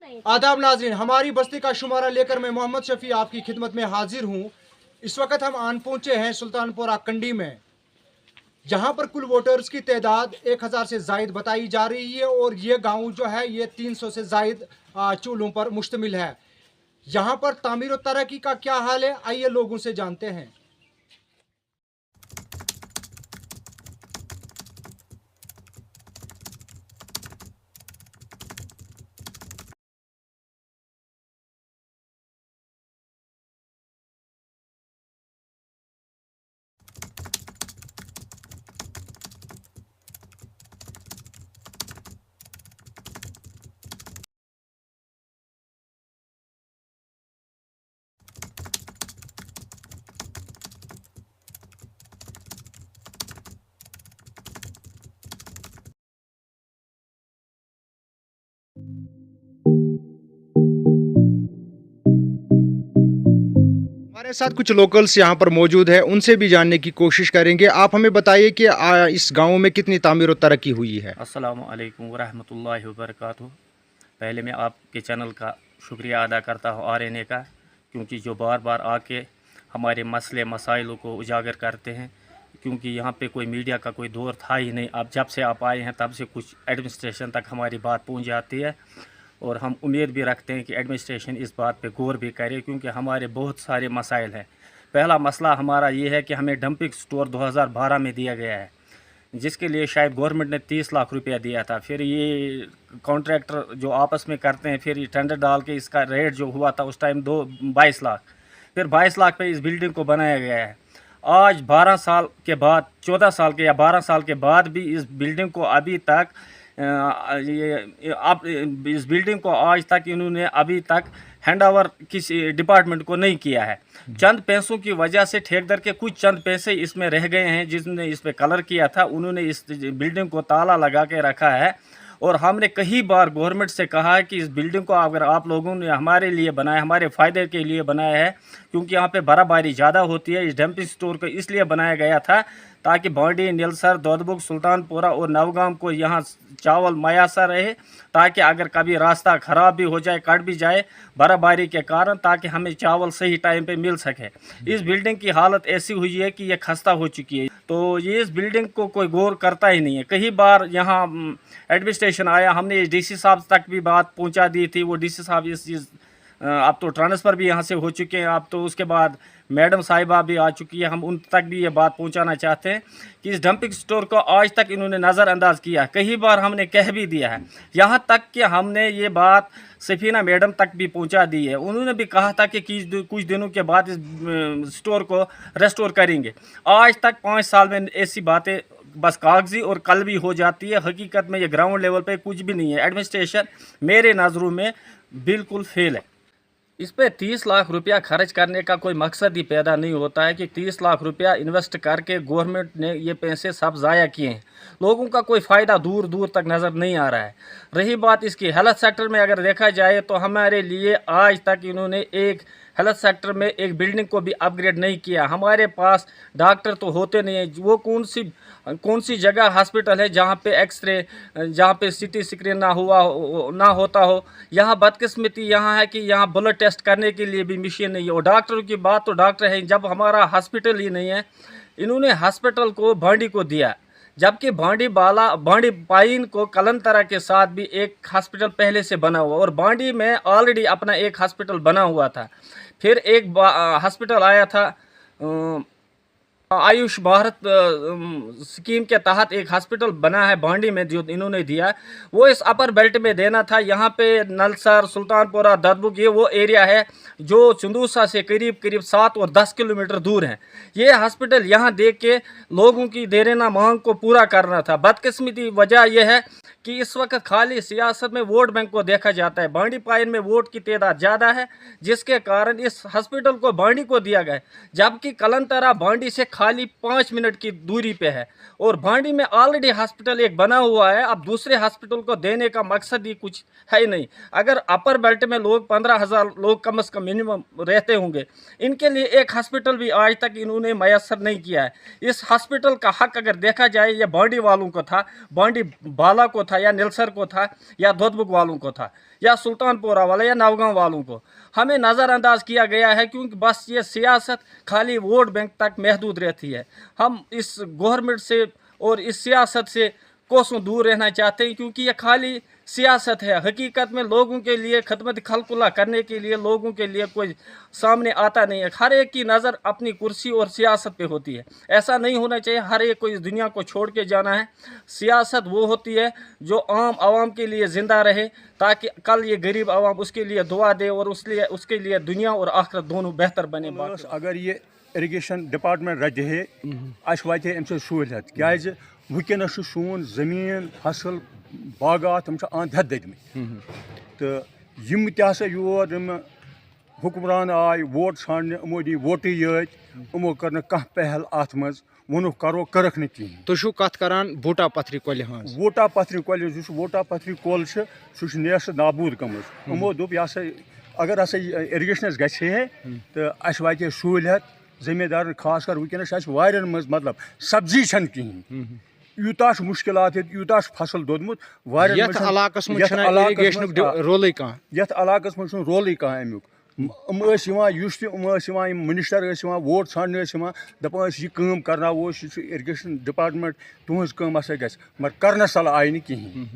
आदाब नाज़रीन, हमारी बस्ती का शुमारा लेकर मैं मोहम्मद शफी आपकी खिदमत में हाजिर हूँ। इस वक्त हम आन पहुँचे हैं सुल्तानपुरा कंडी में, जहाँ पर कुल वोटर्स की तादाद 1000 से ज़ायद बताई जा रही है और ये गांव जो है ये 300 से ज़ायद चूल्हों पर मुश्तमिल है। यहाँ पर तामीर और तरक्की का क्या हाल है, आइए लोगों से जानते हैं। हमारे साथ कुछ लोकल्स यहाँ पर मौजूद है, उनसे भी जानने की कोशिश करेंगे। आप हमें बताइए कि इस गांव में कितनी तामीर और तरक्की हुई है। अस्सलामु अलैकुम वरहमतुल्लाहि वबरकातुहू। पहले मैं आपके चैनल का शुक्रिया अदा करता हूँ RNA का, क्योंकि जो बार बार आके हमारे मसले मसाइलों को उजागर करते हैं, क्योंकि यहाँ पे कोई मीडिया का कोई दौर था ही नहीं। अब जब से आप आए हैं तब से कुछ एडमिनिस्ट्रेशन तक हमारी बात पहुँच जाती है, और हम उम्मीद भी रखते हैं कि एडमिनिस्ट्रेशन इस बात पे गौर भी करे, क्योंकि हमारे बहुत सारे मसाइल हैं। पहला मसला हमारा ये है कि हमें डंपिंग स्टोर 2012 में दिया गया है, जिसके लिए शायद गवर्नमेंट ने 30 लाख रुपया दिया था। फिर ये कॉन्ट्रैक्टर जो आपस में करते हैं, फिर ये टेंडर डाल के इसका रेट जो हुआ था उस टाइम 22 लाख, फिर 22 लाख पे इस बिल्डिंग को बनाया गया है। आज 12 साल के बाद, 14 साल के या 12 साल के बाद भी इस बिल्डिंग को अभी तक इस बिल्डिंग को आज तक इन्होंने अभी तक हैंड ओवर किसी डिपार्टमेंट को नहीं किया है। चंद पैसों की वजह से ठेकेदार के कुछ चंद पैसे इसमें रह गए हैं। जिसने इस पे कलर किया था उन्होंने इस बिल्डिंग को ताला लगा के रखा है, और हमने कई बार गवर्नमेंट से कहा है कि इस बिल्डिंग को अगर आप लोगों ने हमारे लिए बनाया, हमारे फ़ायदे के लिए बनाया है, क्योंकि यहाँ पे बर्फ़बारी ज़्यादा होती है। इस डंपिंग स्टोर को इसलिए बनाया गया था ताकि बांडी, नीलसर, दौदबुग, सुल्तानपुरा और नवगाम को यहाँ चावल मयसर रहे, ताकि अगर कभी रास्ता ख़राब भी हो जाए, कट भी जाए बर्फ़बारी के कारण, ताकि हमें चावल सही टाइम पे मिल सके। इस बिल्डिंग की हालत ऐसी हुई है कि ये खस्ता हो चुकी है, तो ये इस बिल्डिंग को कोई गौर करता ही नहीं है। कई बार यहाँ एडमिनिस्ट्रेशन आया, हमने DC साहब तक भी बात पहुँचा दी थी। वो DC साहब इस चीज़ अब तो ट्रांसफ़र भी यहाँ से हो चुके हैं। अब तो उसके बाद मैडम साहिबा भी आ चुकी है। हम उन तक भी ये बात पहुँचाना चाहते हैं कि इस डंपिंग स्टोर को आज तक इन्होंने नज़रअंदाज किया। कई बार हमने कह भी दिया है, यहाँ तक कि हमने ये बात सफीना मैडम तक भी पहुँचा दी है। उन्होंने भी कहा था कि कुछ दिनों के बाद इस स्टोर को रेस्टोर करेंगे। आज तक 5 साल में ऐसी बातें बस कागजी और कल भी हो जाती है। हकीकत में ये ग्राउंड लेवल पे कुछ भी नहीं है। एडमिनिस्ट्रेशन मेरे नज़रों में बिल्कुल फेल है। इस पे 30 लाख रुपया खर्च करने का कोई मकसद ही पैदा नहीं होता है कि 30 लाख रुपया इन्वेस्ट करके गवर्नमेंट ने ये पैसे सब ज़ाया किए हैं। लोगों का कोई फ़ायदा दूर दूर तक नज़र नहीं आ रहा है। रही बात इसकी हेल्थ सेक्टर में, अगर देखा जाए तो हमारे लिए आज तक इन्होंने एक हेल्थ सेक्टर में एक बिल्डिंग को भी अपग्रेड नहीं किया। हमारे पास डॉक्टर तो होते नहीं हैं। वो कौन सी जगह हॉस्पिटल है जहाँ पे एक्सरे, जहाँ पे CT स्कैन ना होता हो। यहाँ बदकिस्मती यहाँ है कि यहाँ ब्लड टेस्ट करने के लिए भी मशीन नहीं है। और डॉक्टरों की बात तो डॉक्टर है, जब हमारा हॉस्पिटल ही नहीं है। इन्होंने हॉस्पिटल को भांडी को दिया, जबकि भांडी पाइन को कलंतरा के साथ भी एक हॉस्पिटल पहले से बना हुआ, और भांडी में ऑलरेडी अपना एक हॉस्पिटल बना हुआ था। फिर एक हॉस्पिटल आया था आयुष भारत स्कीम के तहत, एक हॉस्पिटल बना है भांडी में जो इन्होंने दिया, वो इस अपर बेल्ट में देना था। यहाँ पे नलसर, सुल्तानपुरा, ददबुग, ये वो एरिया है जो चंदूसा से करीब 7 और 10 किलोमीटर दूर है। ये हॉस्पिटल यहाँ देख के लोगों की देरेना मांग को पूरा करना था। बदकिस्मती वजह यह है कि इस वक्त खाली सियासत में वोट बैंक को देखा जाता है। बांडी पाइन में वोट की तादाद ज़्यादा है, जिसके कारण इस हॉस्पिटल को बांडी को दिया गया, जबकि कलंतरा बांडी से खाली 5 मिनट की दूरी पे है, और बांडी में ऑलरेडी हॉस्पिटल एक बना हुआ है। अब दूसरे हॉस्पिटल को देने का मकसद ही कुछ है ही नहीं। अगर अपर बेल्ट में लोग 15,000 लोग कम से कम मिनिमम रहते होंगे, इनके लिए एक हॉस्पिटल भी आज तक इन्होंने मयसर नहीं किया है। इस हॉस्पिटल का हक अगर देखा जाए, ये बांडी वालों को था, बांडी बाला को था था या निलसर को था या दोदबुक वालों को था या सुल्तानपुरा वाले या नवगांव वालों को, हमें नज़रअंदाज किया गया है, क्योंकि बस ये सियासत खाली वोट बैंक तक महदूद रहती है। हम इस गवर्नमेंट से और इस सियासत से कोसों दूर रहना चाहते हैं, क्योंकि ये खाली सियासत है। हकीकत में लोगों के लिए खिदमत खल्कुल्ला करने के लिए लोगों के लिए कोई सामने आता नहीं है। हर एक की नज़र अपनी कुर्सी और सियासत पे होती है। ऐसा नहीं होना चाहिए। हर एक को इस दुनिया को छोड़ के जाना है। सियासत वो होती है जो आम आवाम के लिए ज़िंदा रहे, ताकि कल ये गरीब आवाम उसके लिए दुआ दे और उसके लिए दुनिया और आखिरत दोनों बेहतर बने। अगर ये इरिगेशन डिपार्टमेंट रज है अस वाते अम सहूलियत क्या वनस सोन जमीन फसल बागात अंध ददम तो यम तसा योर हुक्मरान आय वोट छानने यमो दी वोट यत यमो कर कह पहल अत मज वोनुक करो करक न कहें। तुम कत करान वोटा पथरी कोल हज वोटा पथरी कोल वोटा पथरी कोल सह नेस नाबूद गमज। यमो दोप यह अगर हसा इरिगेशनस गहे तो अस वाते सहूलियत जमींदार खास कर वनस मज मतलब सब्जी छन कहें यूता मुश्किलात यूता फसल दोदमुत रोल यथ इलाकस मज रोल कह अमुक मिनिस्टर वोट छानने दपान यह करना इरिगेशन डिपार्टमेंट तुहज हसा ग मगर करना सल आय न कहें।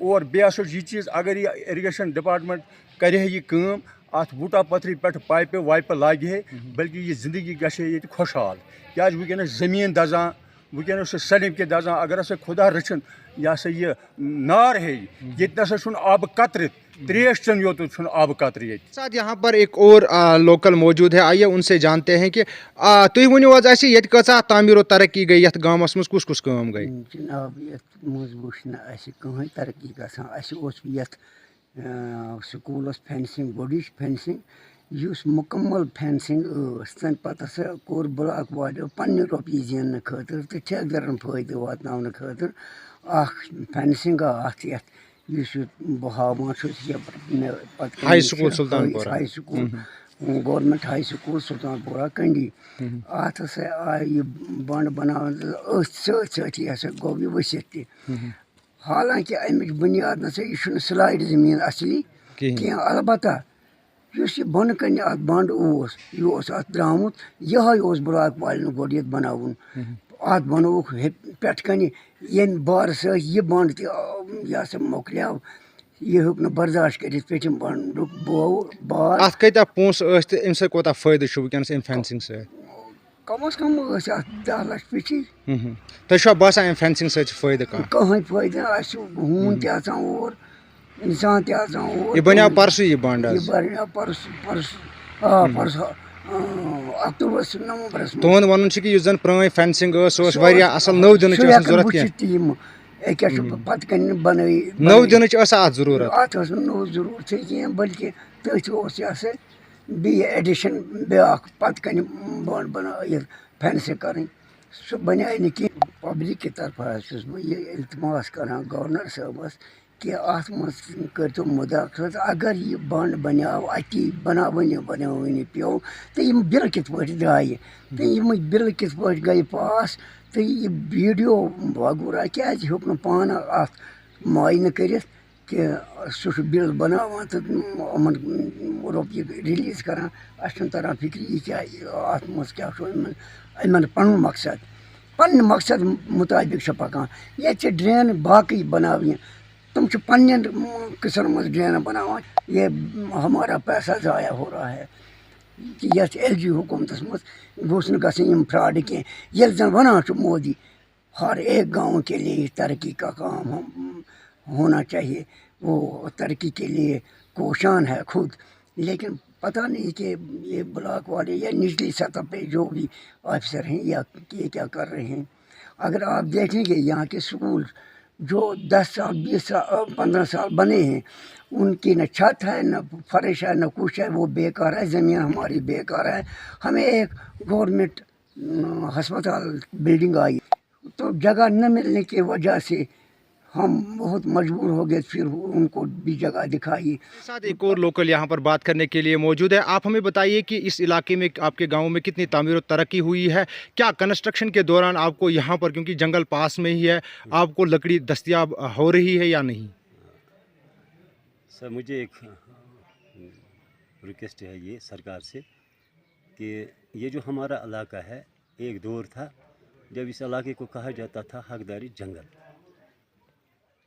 और बे यह चीज़ अगर यह इरिगेशन डिपार्टमेंट करे यह अत वोटा पथरी पे पाइप वाइप लागे है, बल्कि ये जिंदगी गए ये खुशहाल क्या वनस जमीन दजान वनस सलम के दजान। अगर हसा खुदा रचन यह हसा यह नार है ये नसा आब कतर त्रेश चन योत आब कतर ये साथ यहाँ पर एक और लोकल मौजूद है। आइए उनसे जानते हैं कि तुम वनो ये कचा तामीर तरक्की गई ये गाँवस मज कुस कुस काम गई। जनाब ये मज वो कहें तरक्की गई स्कूल फेंसिंग बड़िश फेंसिंग युस मुकम्मल फेंसिंग तम पे कोर ब्लॉक वालों पन्ने रोपये जेन खतर तो ठेकेदारन फायदे वातन खतर फेंसिंग बहावान high school Sultanpura high school government high school Sultanpura कंडी अत हसा आय बंड बनान सी गो यह वसित त। हालांकि अमिच बुनियाद नसा यह स्लाइड जमीन असली कह अलबत्ता यह बन कन अत बंड यह द्रामुत यह ब्लॉक वालन गोड ये बनावन अत बनोक पे कन ये बार सह बंड तह मोकलियाव यह हेक बर्दाश्त कर पेटिम बंडुक बार अत कता पोस अम कोता फायदे वनस फेंसिंग स कम अज कम 10 लाख पेटी तुम बसान फेंसिंग फायदे कहें फायदे हून तचान और इंसान तचान और यह बनो परसु यह बंड बनो परस अक्टूबर नवंबरस तुहद वन कि जन पुरान फेंसिंग असल नव दिन जरूरत पे कन बन नव दिन जरूरत अत नव जरूरत कह बल्कि तथ बी एडिशन ब्या पे कन बंड बना फेंसिंग करें सह बना न कि पब्लिक की तरफ यह इल्तमास करान गवर्नर साहबस कि अत मो मुदाखलत अगर यह बंड बनाव अति बनावन पे तो यम बिल कित द्राय तो यम बिल कित गई पास तो यह वीडियो वगैरह क्या हेक न पान अत मुआयन कर कि सह बिल बनावान तो रोपये रिलीज करान अस तरह फिक्र यह क्या अत मज क्या इन पन मकसद मुताबिक पकान ये ड्रेन बाकी बनावन तुम पन्न किसन मज ड्रेन बनावान ये हमारा पैसा ज़ाया हो रहा है कि यह एल जी हुकूमत मज गोस न फ्रॉड कह ये जन वन मोदी हर एक गाँव के लिए तरक्की का काम होना चाहिए, वो तरक्की के लिए कोशान है खुद, लेकिन पता नहीं कि ये ब्लॉक वाले या निचली सतह पे जो भी ऑफिसर हैं या ये क्या कर रहे हैं। अगर आप देखेंगे यहाँ के स्कूल जो 10 साल 20 साल 15 साल बने हैं उनकी न छत है न फर्श है न कुछ है, वो बेकार है, ज़मीन हमारी बेकार है। हमें एक गवर्नमेंट अस्पताल बिल्डिंग आई तो जगह न मिलने की वजह से हम बहुत मजबूर हो गए, फिर उनको भी जगह दिखाई। साथ एक और लोकल यहाँ पर बात करने के लिए मौजूद है। आप हमें बताइए कि इस इलाके में आपके गांव में कितनी तामीर और तरक्की हुई है, क्या कंस्ट्रक्शन के दौरान आपको यहाँ पर, क्योंकि जंगल पास में ही है, आपको लकड़ी दस्तयाब हो रही है या नहीं? सर मुझे एक रिक्वेस्ट है ये सरकार से कि ये जो हमारा इलाका है, एक दौर था जब इस इलाके को कहा जाता था हकदारी जंगल,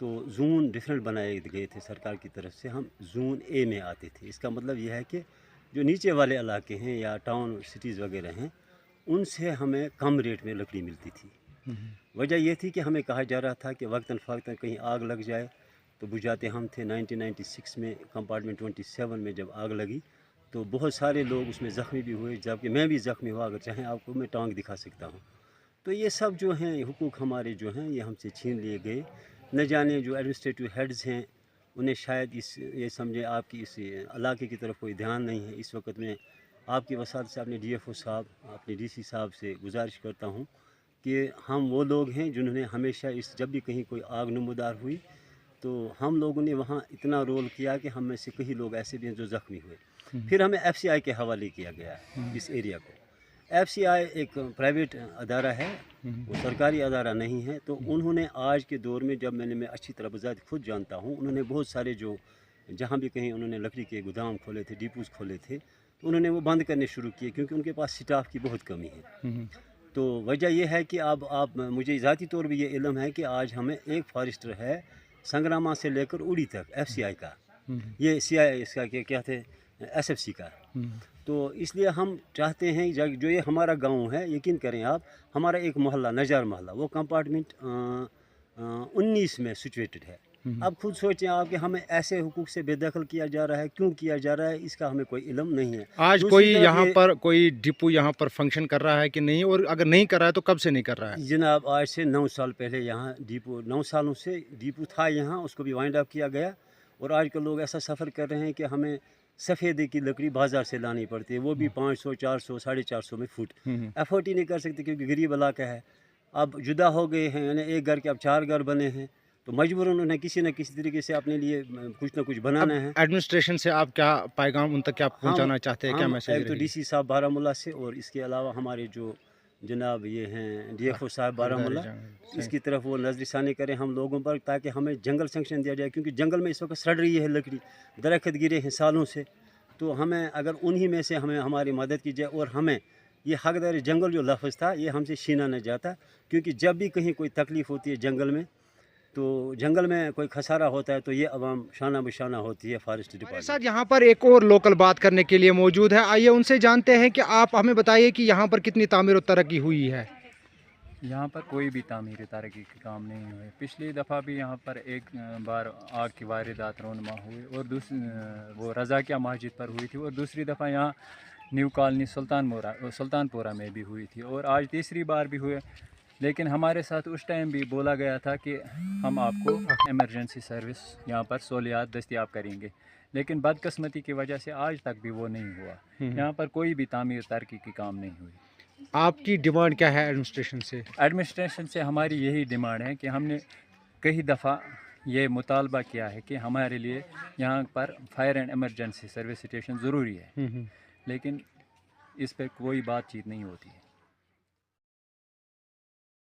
तो जोन डिफरेंट बनाए गए थे सरकार की तरफ से, हम जोन ए में आते थे। इसका मतलब यह है कि जो नीचे वाले इलाके हैं या टाउन सिटीज़ वगैरह हैं, उनसे हमें कम रेट में लकड़ी मिलती थी। वजह यह थी कि हमें कहा जा रहा था कि वक्तन फ़वक्तन कहीं आग लग जाए तो बुझाते हम थे। 1996 में कंपार्टमेंट 27 में जब आग लगी तो बहुत सारे लोग उसमें ज़ख्मी भी हुए, जबकि मैं भी ज़ख्मी हुआ। अगर चाहें आपको मैं टांग दिखा सकता हूँ। तो ये सब जो हैं हुकूक हमारे जो हैं ये हमसे छीन लिए गए। न जाने जो एडमिनिस्ट्रेटिव हेड्स हैं उन्हें शायद ये समझे आपकी इस इलाके की तरफ कोई ध्यान नहीं है। इस वक्त में आपकी वसात से अपने DFO साहब, अपने DC साहब से गुजारिश करता हूँ कि हम वो लोग हैं जिन्होंने हमेशा जब भी कहीं कोई आग नमूदार हुई तो हम लोगों ने वहाँ इतना रोल किया कि हम में से कई लोग ऐसे भी हैं जो ज़ख्मी हुए। फिर हमें FCI के हवाले किया गया है इस एरिया को। FCI एक प्राइवेट अदारा है, वो सरकारी अदारा नहीं है। तो उन्होंने आज के दौर में, जब मैं अच्छी तरह बज़ात खुद जानता हूँ, उन्होंने बहुत सारे जो जहाँ भी कहीं उन्होंने लकड़ी के गोदाम खोले थे, डिपोज़ खोले थे, तो उन्होंने वो बंद करने शुरू किए क्योंकि उनके पास स्टाफ की बहुत कमी है। तो वजह यह है कि अब आप मुझे ज़ाती तौर पर ये इल्म है कि आज हमें एक फॉरेस्टर है संग्रामा से लेकर उड़ी तक FCI का, ये CI इसका क्या थे SFC का। तो इसलिए हम चाहते हैं जो ये हमारा गांव है, यकीन करें आप, हमारा एक मोहल्ला नजार मोहल्ला वो कंपार्टमेंट 19 में सिचुएटेड है। अब खुद सोचें आप कि हमें ऐसे हुकूक से बेदखल किया जा रहा है, क्यों किया जा रहा है, इसका हमें कोई इल्म नहीं है। आज कोई यहाँ पर कोई डिपो यहाँ पर फंक्शन कर रहा है कि नहीं, और अगर नहीं कर रहा है तो कब से नहीं कर रहा है? जनाब आज से 9 साल पहले यहाँ डिपो, 9 सालों से डिपो था यहाँ, उसको भी वाइंड अप किया गया। और आजकल लोग ऐसा सफ़र कर रहे हैं कि हमें सफ़ेदे की लकड़ी बाज़ार से लानी पड़ती है, वो भी 500, 400, 450 में फुट। एफर्ट ही नहीं कर सकते क्योंकि गरीब इलाका है। अब जुदा हो गए हैं, यानी एक घर के अब 4 घर बने हैं, तो मजबूरन उन्हें किसी न किसी तरीके से अपने लिए कुछ ना कुछ बनाना है। एडमिनिस्ट्रेशन से आप क्या पैगाम उन तक क्या पहुंचाना चाहते हैं, क्या मैसेज? एक तो DC साहब बारामूला से, और इसके अलावा हमारे जो जनाब ये हैं DFO साहब बारामूला, इसकी तरफ वो नज़रसानी करें हम लोगों पर, ताकि हमें जंगल सेंक्शन दिया जाए। क्योंकि जंगल में इस वक्त सड़ रही है लकड़ी, दरख्त गिरे हैं सालों से। तो हमें अगर उन्हीं में से हमें हमारी मदद की जाए, और हमें ये हकदार जंगल जो लफ्ज़ था ये हमसे छीना न जाता। क्योंकि जब भी कहीं कोई तकलीफ़ होती है जंगल में, तो जंगल में कोई खसारा होता है तो ये अवाम शाना बशाना होती है फॉरेस्ट हमारे डिपार्टमेंट। साथ यहाँ पर एक और लोकल बात करने के लिए मौजूद है। आइए उनसे जानते हैं कि आप हमें बताइए कि यहाँ पर कितनी तामीर और तरक्की हुई है। यहाँ पर कोई भी तामीर तरक्की के काम नहीं हुए। पिछली दफ़ा भी यहाँ पर एक बार आग की वारदात रोनमा हुई, और वो रज़ाकिया मस्जिद पर हुई थी, और दूसरी दफ़ा यहाँ न्यू कॉलोनी सुल्तानपुरा में भी हुई थी, और आज तीसरी बार भी हुए। लेकिन हमारे साथ उस टाइम भी बोला गया था कि हम आपको इमरजेंसी सर्विस यहाँ पर सहूलियात दस्तयाब करेंगे, लेकिन बदकिस्मती की वजह से आज तक भी वो नहीं हुआ। यहाँ पर कोई भी तामीर तरक्की की काम नहीं हुई। आपकी डिमांड क्या है एडमिनिस्ट्रेशन से? एडमिनिस्ट्रेशन से हमारी यही डिमांड है कि हमने कई दफ़ा ये मुतालबा किया है कि हमारे लिए यहाँ पर fire and emergency service station ज़रूरी है, लेकिन इस पर कोई बातचीत नहीं होती है।